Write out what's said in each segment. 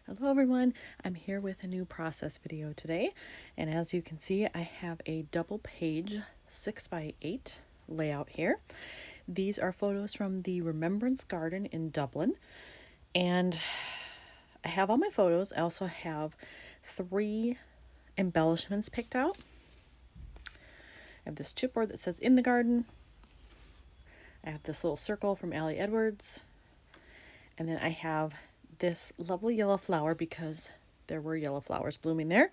Hello everyone, I'm here with a new process video today, and as you can see I have a double page 6x8 layout here. These are photos from the Remembrance Garden in Dublin, and I have all my photos. I also have 3 embellishments picked out. I have this chipboard that says "in the garden", I have this little circle from Allie Edwards, and then I have this lovely yellow flower because there were yellow flowers blooming there.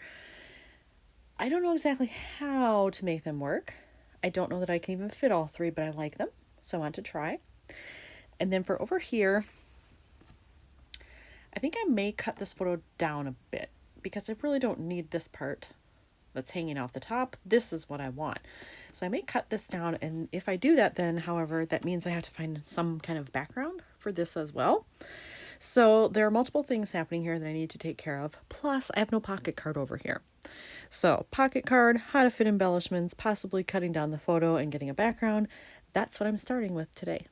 I don't know exactly how to make them work. I don't know that I can even fit all 3, but I like them, so I want to try. And then for over here, I think I may cut this photo down a bit because I really don't need this part that's hanging off the top. This is what I want. So I may cut this down, and if I do that, then however, that means I have to find some kind of background for this as well. So there are multiple things happening here that I need to take care of. Plus, I have no pocket card over here. So pocket card, how to fit embellishments, possibly cutting down the photo and getting a background. That's what I'm starting with today.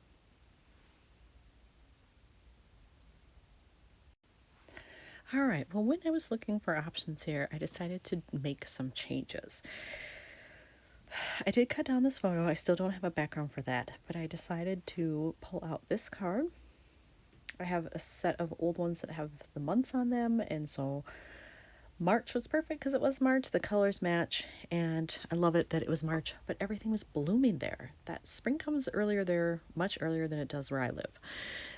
All right, well, when I was looking for options here, I decided to make some changes. I did cut down this photo. I still don't have a background for that, but I decided to pull out this card. I have a set of old ones that have the months on them, and so March was perfect because it was March. The colors match, and I love it that it was March, but everything was blooming there. That spring comes earlier there, much earlier than it does where I live.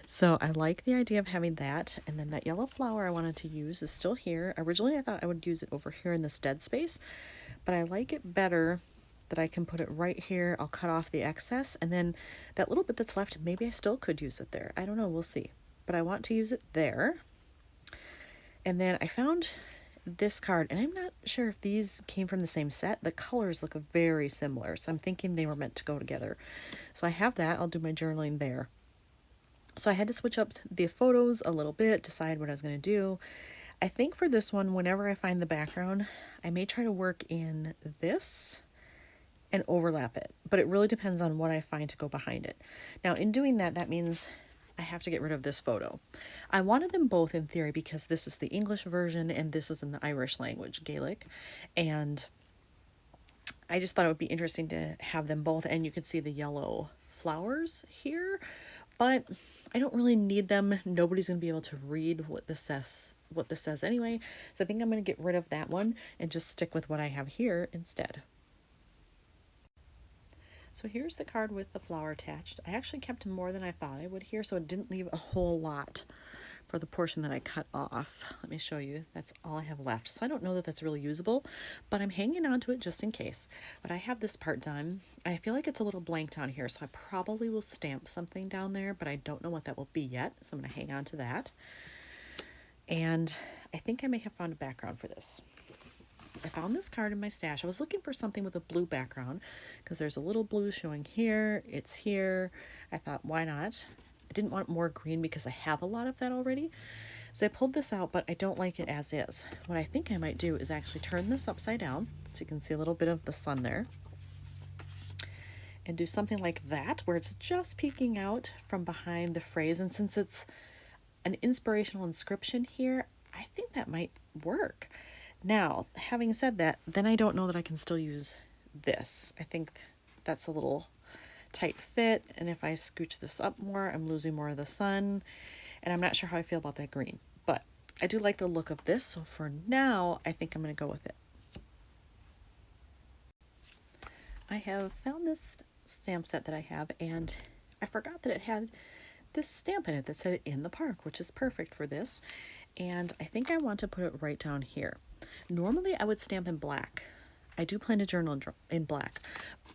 So I like the idea of having that, and then that yellow flower I wanted to use is still here. Originally I thought I would use it over here in this dead space, but I like it better that I can put it right here. I'll cut off the excess, and then that little bit that's left, maybe I still could use it there. I don't know, we'll see. But I want to use it there. And then I found this card, and I'm not sure if these came from the same set. The colors look very similar, so I'm thinking they were meant to go together. So I have that. I'll do my journaling there. So I had to switch up the photos a little bit, decide what I was going to do. I think for this one, whenever I find the background, I may try to work in this and overlap it, but it really depends on what I find to go behind it. Now, in doing that, that means I have to get rid of this photo. I wanted them both in theory because this is the English version and this is in the Irish language, Gaelic, and I just thought it would be interesting to have them both, and you could see the yellow flowers here, but I don't really need them. Nobody's going to be able to read what this says anyway, so I think I'm going to get rid of that one and just stick with what I have here instead. So here's the card with the flower attached. I actually kept more than I thought I would here, so it didn't leave a whole lot for the portion that I cut off. Let me show you. That's all I have left. So I don't know that that's really usable, but I'm hanging on to it just in case. But I have this part done. I feel like it's a little blank down here, so I probably will stamp something down there, but I don't know what that will be yet, so I'm going to hang on to that. And I think I may have found a background for this. I found this card in my stash. I was looking for something with a blue background because there's a little blue showing here. It's here. I thought, why not? I didn't want more green because I have a lot of that already. So I pulled this out, but I don't like it as is. What I think I might do is actually turn this upside down so you can see a little bit of the sun there. And do something like that where it's just peeking out from behind the phrase. And since it's an inspirational inscription here, I think that might work. Now, having said that, then I don't know that I can still use this. I think that's a little tight fit, and if I scooch this up more, I'm losing more of the sun, and I'm not sure how I feel about that green. But I do like the look of this, so for now, I think I'm going to go with it. I have found this stamp set that I have, and I forgot that it had this stamp in it that said "in the park," which is perfect for this, and I think I want to put it right down here. Normally I would stamp in black. I do plan to journal in black,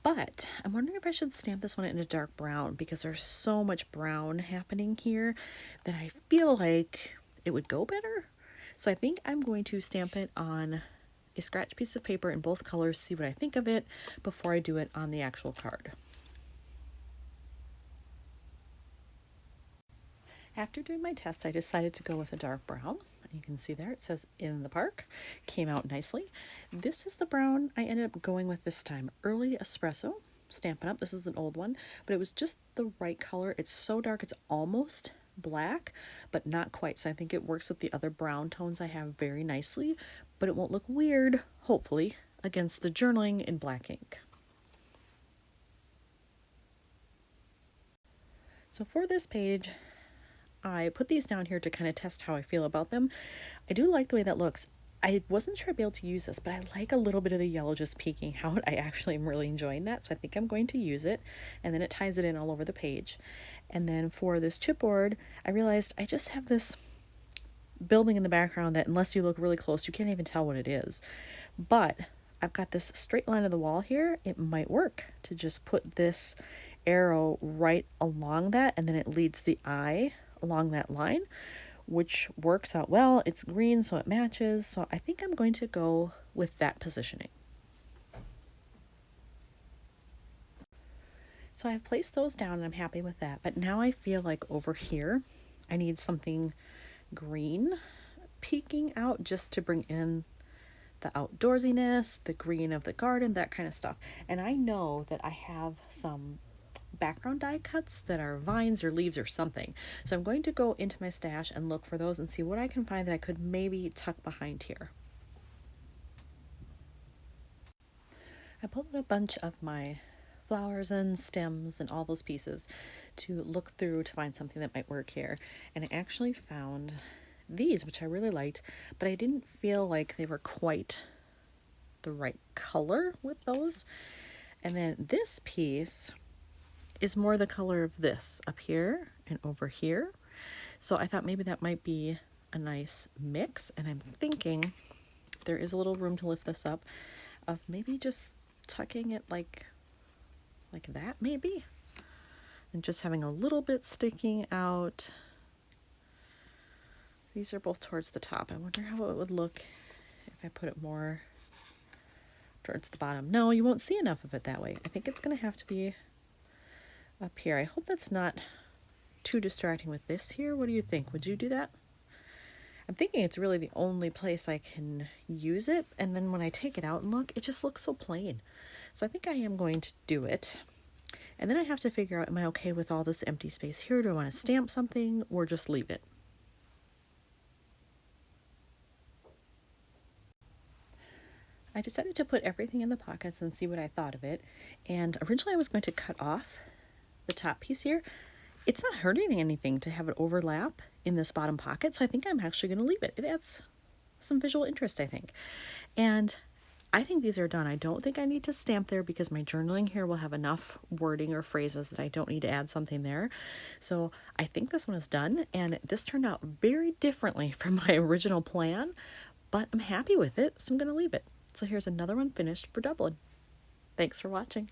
but I'm wondering if I should stamp this one in a dark brown because there's so much brown happening here that I feel like it would go better. So I think I'm going to stamp it on a scratch piece of paper in both colors, see what I think of it before I do it on the actual card. After doing my test, I decided to go with a dark brown. You can see there it says "in the park." Came out nicely. This is the brown I ended up going with this time. Early Espresso, Stampin' Up. This is an old one, but it was just the right color. It's so dark it's almost black, but not quite. So I think it works with the other brown tones I have very nicely, but it won't look weird, hopefully, against the journaling in black ink. So for this page, I put these down here to kind of test how I feel about them. I do like the way that looks. I wasn't sure I'd be able to use this, but I like a little bit of the yellow just peeking out. I actually am really enjoying that, so I think I'm going to use it. And then it ties it in all over the page. And then for this chipboard, I realized I just have this building in the background that unless you look really close, you can't even tell what it is. But I've got this straight line of the wall here. It might work to just put this arrow right along that, and then it leads the eye along that line, which works out well. It's green, so it matches. So I think I'm going to go with that positioning. So I've placed those down and I'm happy with that. But now I feel like over here, I need something green peeking out just to bring in the outdoorsiness, the green of the garden, that kind of stuff. And I know that I have some background die cuts that are vines or leaves or something. So I'm going to go into my stash and look for those and see what I can find that I could maybe tuck behind here. I pulled out a bunch of my flowers and stems and all those pieces to look through to find something that might work here. And I actually found these, which I really liked, but I didn't feel like they were quite the right color with those. And then this piece is more the color of this up here and over here. So I thought maybe that might be a nice mix. And I'm thinking there is a little room to lift this up of maybe just tucking it like that maybe. And just having a little bit sticking out. These are both towards the top. I wonder how it would look if I put it more towards the bottom. No, you won't see enough of it that way. I think it's going to have to be up here. I hope that's not too distracting with this here. What do you think? Would you do that? I'm thinking it's really the only place I can use it, and then when I take it out and look, it just looks so plain. So I think I am going to do it. And then I have to figure out, am I okay with all this empty space here? Do I want to stamp something or just leave it? I decided to put everything in the pockets and see what I thought of it. And originally I was going to cut off the top piece here. It's not hurting anything to have it overlap in this bottom pocket, so I think I'm actually going to leave it. It adds some visual interest, I think. And I think these are done. I don't think I need to stamp there because my journaling here will have enough wording or phrases that I don't need to add something there. So I think this one is done, and this turned out very differently from my original plan, but I'm happy with it, so I'm going to leave it. So here's another one finished for Dublin. Thanks for watching.